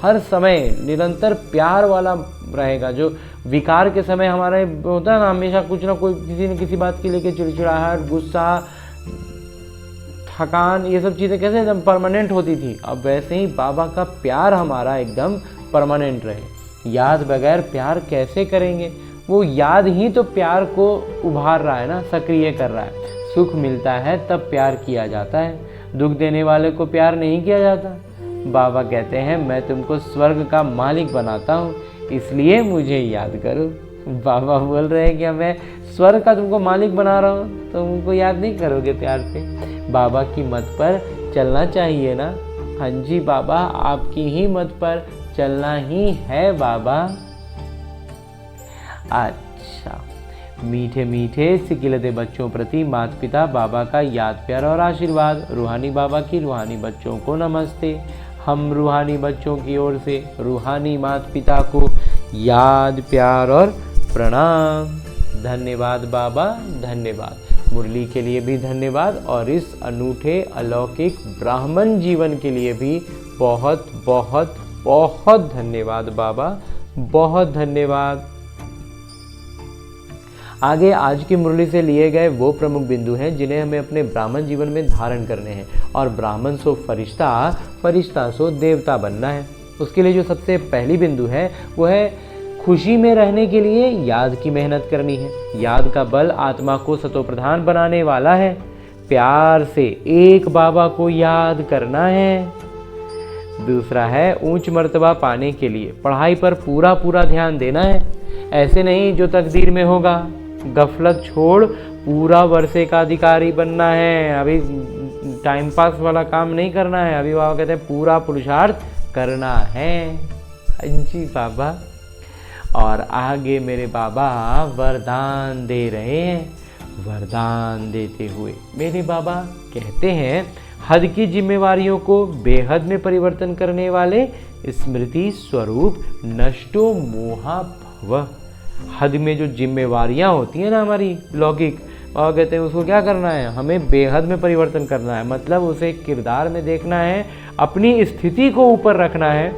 हर समय निरंतर प्यार वाला रहेगा। जो विकार के समय हमारे होता है ना, हमेशा कुछ ना कोई किसी न किसी बात की लेके चिड़चिड़ाहट, गुस्सा, थकान, ये सब चीज़ें कैसे एकदम परमानेंट होती थी, अब वैसे ही बाबा का प्यार हमारा एकदम परमानेंट रहे। याद बगैर प्यार कैसे करेंगे। वो याद ही तो प्यार को उभार रहा है ना, सक्रिय कर रहा है। सुख मिलता है तब प्यार किया जाता है, दुख देने वाले को प्यार नहीं किया जाता। बाबा कहते हैं मैं तुमको स्वर्ग का मालिक बनाता हूँ, इसलिए मुझे याद करो। बाबा बोल रहे हैं कि मैं स्वर्ग का तुमको मालिक बना रहा हूँ, तो तुमको याद नहीं करोगे प्यार से। बाबा की मत पर चलना चाहिए ना। हाँ जी बाबा, आपकी ही मत पर चलना ही है बाबा। अच्छा, मीठे मीठे सिकिलते बच्चों प्रति माता पिता बाबा का याद प्यार और आशीर्वाद। रूहानी बाबा की रूहानी बच्चों को नमस्ते। हम रूहानी बच्चों की ओर से रूहानी माता पिता को याद प्यार और प्रणाम। धन्यवाद बाबा, धन्यवाद। मुरली के लिए भी धन्यवाद और इस अनूठे अलौकिक ब्राह्मण जीवन के लिए भी बहुत बहुत बहुत धन्यवाद बाबा, बहुत धन्यवाद। आगे आज की मुरली से लिए गए वो प्रमुख बिंदु हैं जिन्हें हमें अपने ब्राह्मण जीवन में धारण करने हैं। और ब्राह्मण सो फरिश्ता, फरिश्ता सो देवता बनना है। उसके लिए जो सबसे पहली बिंदु है वो है खुशी में रहने के लिए याद की मेहनत करनी है। याद का बल आत्मा को सतोप्रधान बनाने वाला है। प्यार से एक बाबा को याद करना है। दूसरा है ऊंच मर्तबा पाने के लिए पढ़ाई पर पूरा पूरा ध्यान देना है। ऐसे नहीं जो तकदीर में होगा। गफलत छोड़ पूरा वर्षे का अधिकारी बनना है। अभी टाइम पास वाला काम नहीं करना है। अभी बाबा कहते हैं पूरा पुरुषार्थ करना है। जी बाबा। और आगे मेरे बाबा वरदान दे रहे हैं। वरदान देते हुए मेरे बाबा कहते हैं हद की जिम्मेवारियों को बेहद में परिवर्तन करने वाले स्मृति स्वरूप नष्टो मोहा भव। हद में जो जिम्मेवारियां होती हैं ना हमारी लौकिक, और कहते हैं उसको क्या करना है, हमें बेहद में परिवर्तन करना है। मतलब उसे किरदार में देखना है, अपनी स्थिति को ऊपर रखना है,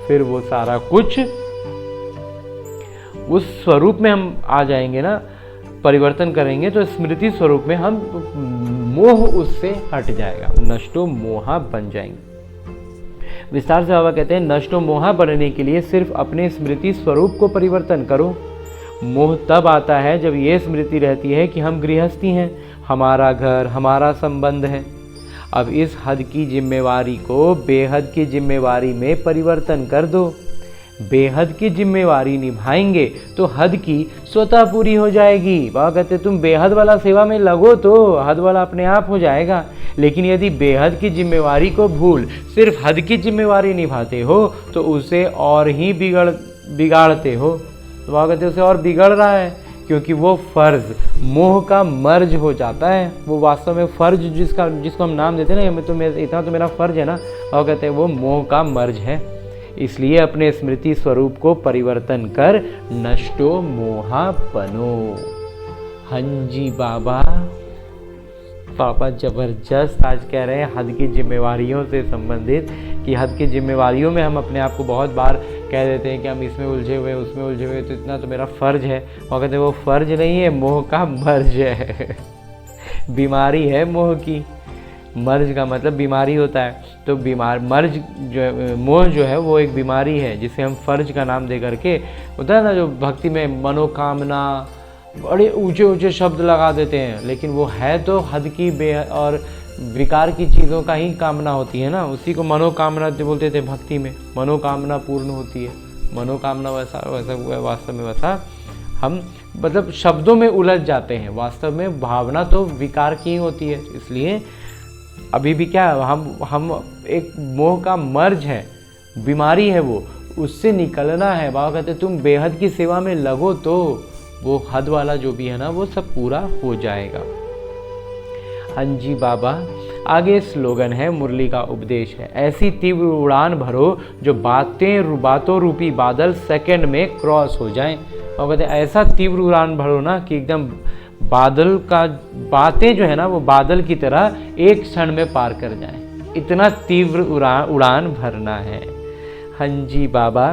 फिर वो सारा कुछ उस स्वरूप में हम आ जाएंगे ना, परिवर्तन करेंगे तो स्मृति स्वरूप में हम मोह उससे हट जाएगा, नष्टो मोहा बन जाएंगे। विस्तार से बाबा कहते हैं नष्टो मोहा बनने के लिए सिर्फ अपने स्मृति स्वरूप को परिवर्तन करो। मोह तब आता है जब ये स्मृति रहती है कि हम गृहस्थी हैं, हमारा घर, हमारा संबंध है। अब इस हद की जिम्मेवारी को बेहद की जिम्मेवारी में परिवर्तन कर दो। बेहद की जिम्मेवारी निभाएंगे तो हद की स्वतः पूरी हो जाएगी। बाबा कहते तुम बेहद वाला सेवा में लगो तो हद वाला अपने आप हो जाएगा। लेकिन यदि बेहद की जिम्मेवारी को भूल सिर्फ हद की जिम्मेवारी निभाते हो तो उसे और ही बिगाड़ते हो। तो बाबा कहते उसे और बिगड़ रहा है, क्योंकि वो फर्ज मोह का मर्ज हो जाता है। वो वास्तव में फर्ज जिसको हम नाम देते हैं ना, इतना तो मेरा फर्ज है ना, बाबा कहते हैं वो मोह का मर्ज है। इसलिए अपने स्मृति स्वरूप को परिवर्तन कर नष्टो मोहा बनो। हंजी बाबा। पापा जबरदस्त आज कह रहे हैं हद की जिम्मेवारियों से संबंधित, कि हद की जिम्मेवारियों में हम अपने आप को बहुत बार कह देते हैं कि हम इसमें उलझे हुए उसमें उलझे हुए, तो इतना तो मेरा फ़र्ज है। और कहते हैं वो फ़र्ज नहीं है, मोह का मर्ज है, बीमारी है मोह की। मर्ज का मतलब बीमारी होता है, तो मर्ज जो मोह जो है वो एक बीमारी है जिसे हम फर्ज का नाम दे करके, होता है ना जो भक्ति में मनोकामना, बड़े ऊंचे ऊंचे शब्द लगा देते हैं, लेकिन वो है तो हद की और विकार की चीज़ों का ही कामना होती है ना, उसी को मनोकामना बोलते थे भक्ति में, मनोकामना पूर्ण होती है। मनोकामना वैसा वास्तव में वैसा हम मतलब शब्दों में उलझ जाते हैं, वास्तव में भावना तो विकार की ही होती है। इसलिए अभी भी क्या हम एक मोह का मर्ज है, बीमारी है वो, उससे निकलना है। बाबा कहते तुम बेहद की सेवा में लगो तो वो हद वाला जो भी है ना वो सब पूरा हो जाएगा। हाँ जी बाबा, आगे स्लोगन है, मुरली का उपदेश है, ऐसी तीव्र उड़ान भरो जो बातों रूपी बादल सेकंड में क्रॉस हो जाएं। और कहते हैं ऐसा तीव्र उड़ान भरो ना कि एकदम बातें जो है ना वो बादल की तरह एक क्षण में पार कर जाएं, इतना तीव्र उड़ान भरना है। हाँ जी बाबा।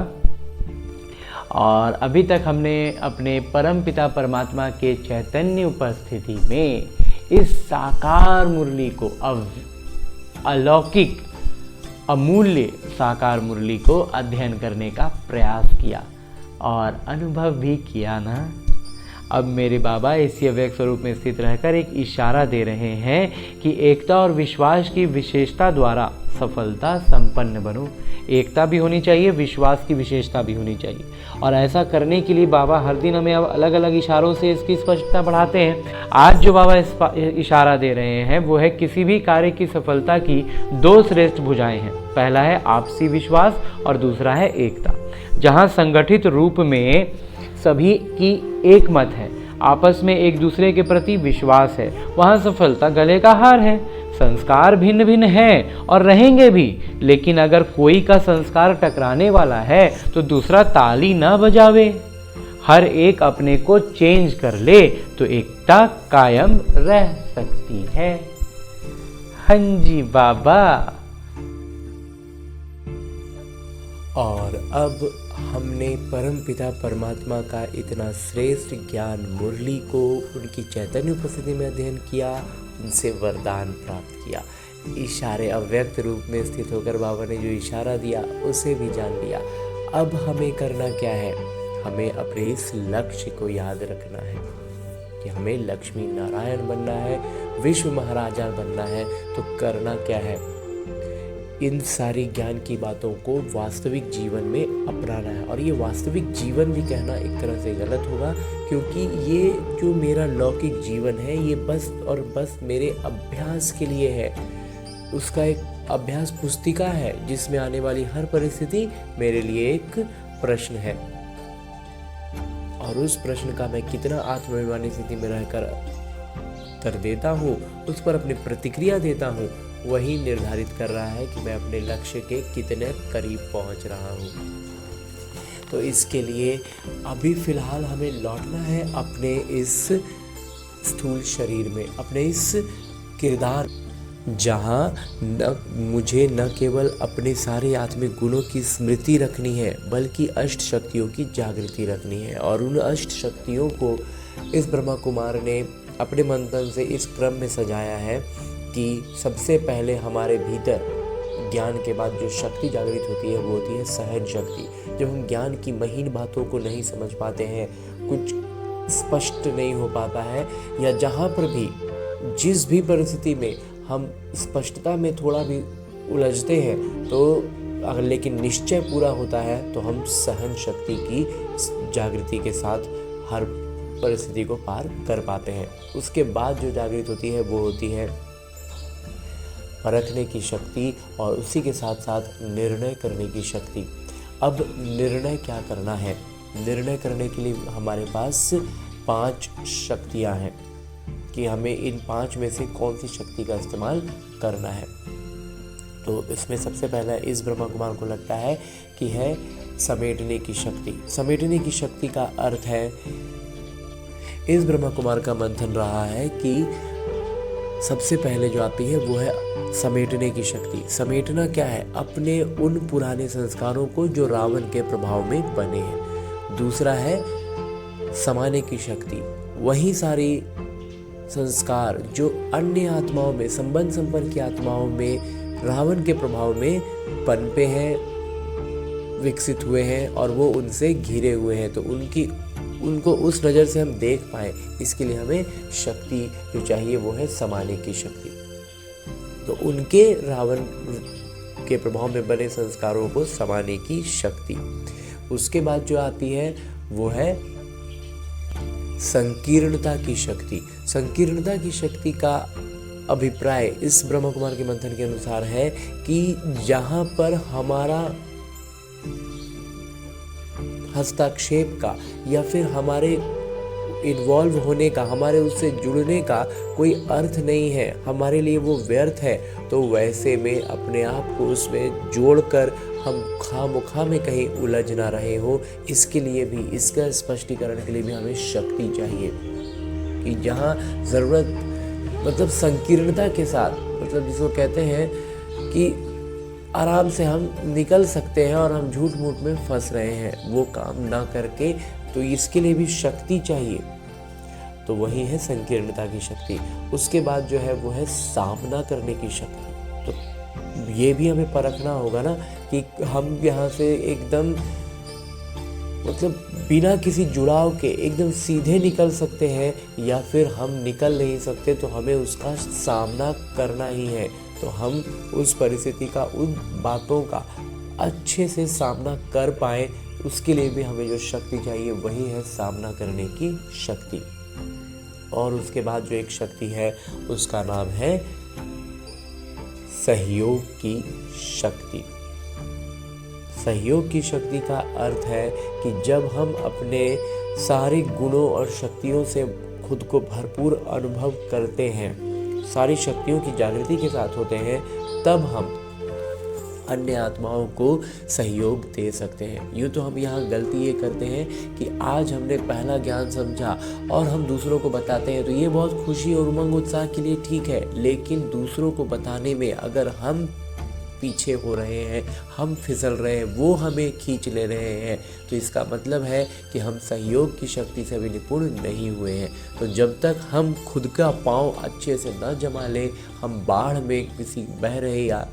और अभी तक हमने अपने परम पिता परमात्मा के चैतन्य उपस्थिति में इस साकार मुरली को, अलौकिक अमूल्य साकार मुरली को अध्ययन करने का प्रयास किया और अनुभव भी किया ना। अब मेरे बाबा इसी अव्यक्त स्वरूप में स्थित रहकर एक इशारा दे रहे हैं कि एकता और विश्वास की विशेषता द्वारा सफलता संपन्न बनो। एकता भी होनी चाहिए, विश्वास की विशेषता भी होनी चाहिए, और ऐसा करने के लिए बाबा हर दिन हमें अब अलग अलग इशारों से इसकी स्पष्टता बढ़ाते हैं। आज जो बाबा इशारा दे रहे हैं वो है किसी भी कार्य की सफलता की दो श्रेष्ठ भुजाएं हैं। पहला है आपसी विश्वास और दूसरा है एकता। जहाँ संगठित रूप में सभी की एक मत है, आपस में एक दूसरे के प्रति विश्वास है, वहाँ सफलता गले का हार है। संस्कार भिन्न भिन्न हैं और रहेंगे भी, लेकिन अगर कोई का संस्कार टकराने वाला है तो दूसरा ताली ना बजावे, हर एक अपने को चेंज कर ले तो एकता कायम रह सकती है। हाँ जी बाबा। और अब हमने परम पिता परमात्मा का इतना श्रेष्ठ ज्ञान मुरली को उनकी चैतन्य उपस्थिति में अध्ययन किया, उनसे वरदान प्राप्त किया, इशारे अव्यक्त रूप में स्थित होकर बाबा ने जो इशारा दिया उसे भी जान लिया। अब हमें करना क्या है? हमें अपने इस लक्ष्य को याद रखना है कि हमें लक्ष्मी नारायण बनना है, विश्व महाराजा बनना है। तो करना क्या है? इन सारी ज्ञान की बातों को वास्तविक जीवन में अपनाना है। और ये वास्तविक जीवन भी कहना एक तरह से गलत होगा, क्योंकि ये जो मेरा लौकिक जीवन है ये बस और बस मेरे अभ्यास के लिए है। उसका एक अभ्यास पुस्तिका है जिसमें आने वाली हर परिस्थिति मेरे लिए एक प्रश्न है, और उस प्रश्न का मैं कितना आत्माभिमानी स्थिति में रहकर उत्तर देता हूँ, उस पर अपनी प्रतिक्रिया देता हूँ, वही निर्धारित कर रहा है कि मैं अपने लक्ष्य के कितने करीब पहुंच रहा हूँ। तो इसके लिए अभी फिलहाल हमें लौटना है अपने इस स्थूल शरीर में, अपने इस किरदार, जहाँ मुझे न केवल अपने सारे आत्मिक गुणों की स्मृति रखनी है बल्कि अष्ट शक्तियों की जागृति रखनी है। और उन अष्ट शक्तियों को इस ब्रह्मा कुमार ने अपने मंथन से इस क्रम में सजाया है कि सबसे पहले हमारे भीतर ज्ञान के बाद जो शक्ति जागृत होती है वो होती है सहज शक्ति। जब हम ज्ञान की महीन बातों को नहीं समझ पाते हैं, कुछ स्पष्ट नहीं हो पाता है, या जहाँ पर भी जिस भी परिस्थिति में हम स्पष्टता में थोड़ा भी उलझते हैं, तो लेकिन निश्चय पूरा होता है, तो हम सहन शक्ति की जागृति के साथ हर परिस्थिति को पार कर पाते हैं। उसके बाद जो जागृत होती है वो होती है परखने की शक्ति, और उसी के साथ साथ निर्णय करने की शक्ति। अब निर्णय क्या करना है? निर्णय करने के लिए हमारे पास 5 शक्तियां हैं कि हमें इन 5 में से कौन सी शक्ति का इस्तेमाल करना है। तो इसमें सबसे पहला इस ब्रह्मा कुमार को लगता है कि है समेटने की शक्ति। समेटने की शक्ति का अर्थ है, इस ब्रह्मा कुमार का मंथन रहा है कि सबसे पहले जो आती है वो है समेटने की शक्ति। समेटना क्या है? अपने उन पुराने संस्कारों को जो रावण के प्रभाव में बने हैं। दूसरा है समाने की शक्ति। वही सारी संस्कार जो अन्य आत्माओं में, संबंध संपर्क की आत्माओं में रावण के प्रभाव में पनपे हैं, विकसित हुए हैं और वो उनसे घिरे हुए हैं, तो उनको उस नज़र से हम देख पाएँ, इसके लिए हमें शक्ति जो चाहिए वो है समाने की शक्ति। तो उनके रावण के प्रभाव में बने संस्कारों को समाने की शक्ति। उसके बाद जो आती है वो है संकीर्णता की शक्ति। संकीर्णता की शक्ति का अभिप्राय इस ब्रह्म कुमार के मंथन के अनुसार है कि जहाँ पर हमारा हस्तक्षेप का या फिर हमारे इन्वॉल्व होने का, हमारे उससे जुड़ने का कोई अर्थ नहीं है, हमारे लिए वो व्यर्थ है, तो वैसे में अपने आप को उसमें जोड़कर हम खामोखा में कहीं उलझ ना रहे हो, इसके लिए भी, इसका स्पष्टीकरण के लिए भी हमें शक्ति चाहिए कि जहाँ ज़रूरत, मतलब संकीर्णता के साथ, मतलब जिसको कहते हैं कि आराम से हम निकल सकते हैं और हम झूठ मूठ में फंस रहे हैं, वो काम ना करके, तो इसके लिए भी शक्ति चाहिए। तो वही है संकीर्णता की शक्ति। उसके बाद जो है वो है सामना करने की शक्ति। तो ये भी हमें परखना होगा ना कि हम यहाँ से एकदम, मतलब बिना किसी जुड़ाव के एकदम सीधे निकल सकते हैं या फिर हम निकल नहीं सकते, तो हमें उसका सामना करना ही है। तो हम उस परिस्थिति का, उन बातों का अच्छे से सामना कर पाए, उसके लिए भी हमें जो शक्ति चाहिए वही है सामना करने की शक्ति। और उसके बाद जो एक शक्ति है उसका नाम है सहयोग की शक्ति। सहयोग की शक्ति का अर्थ है कि जब हम अपने सारे गुणों और शक्तियों से खुद को भरपूर अनुभव करते हैं, सारी शक्तियों की जागृति के साथ होते हैं, तब हम अन्य आत्माओं को सहयोग दे सकते हैं। यूँ तो हम यहाँ गलती ये करते हैं कि आज हमने पहला ज्ञान समझा और हम दूसरों को बताते हैं, तो ये बहुत खुशी और उमंग उत्साह के लिए ठीक है, लेकिन दूसरों को बताने में अगर हम पीछे हो रहे हैं, हम फिसल रहे हैं, वो हमें खींच ले रहे हैं, तो इसका मतलब है कि हम सहयोग की शक्ति से भी निपुण नहीं हुए हैं। तो जब तक हम खुद का पाँव अच्छे से न जमा लें, हम बाढ़ में किसी बह रहे या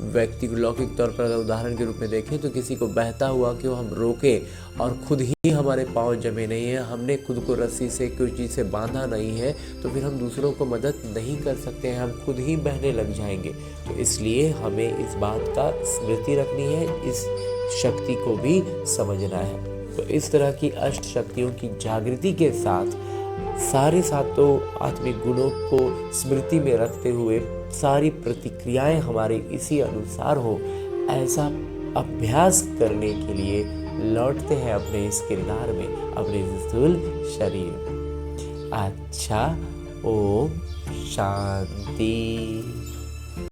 व्यक्ति को लौकिक तौर पर अगर उदाहरण के रूप में देखें तो किसी को बहता हुआ कि हम रोकें और खुद ही हमारे पाँव जमे नहीं हैं, हमने खुद को रस्सी से कोई चीज़ से बांधा नहीं है, तो फिर हम दूसरों को मदद नहीं कर सकते हैं, हम खुद ही बहने लग जाएंगे। तो इसलिए हमें इस बात का स्मृति रखनी है, इस शक्ति को भी समझना है। तो इस तरह की अष्ट शक्तियों की जागृति के साथ सारे सातों आत्मिक गुणों को स्मृति में रखते हुए सारी प्रतिक्रियाएं हमारे इसी अनुसार हो, ऐसा अभ्यास करने के लिए लौटते हैं अपने इस किरदार में, अपने स्थूल शरीर। अच्छा, ओम शांति।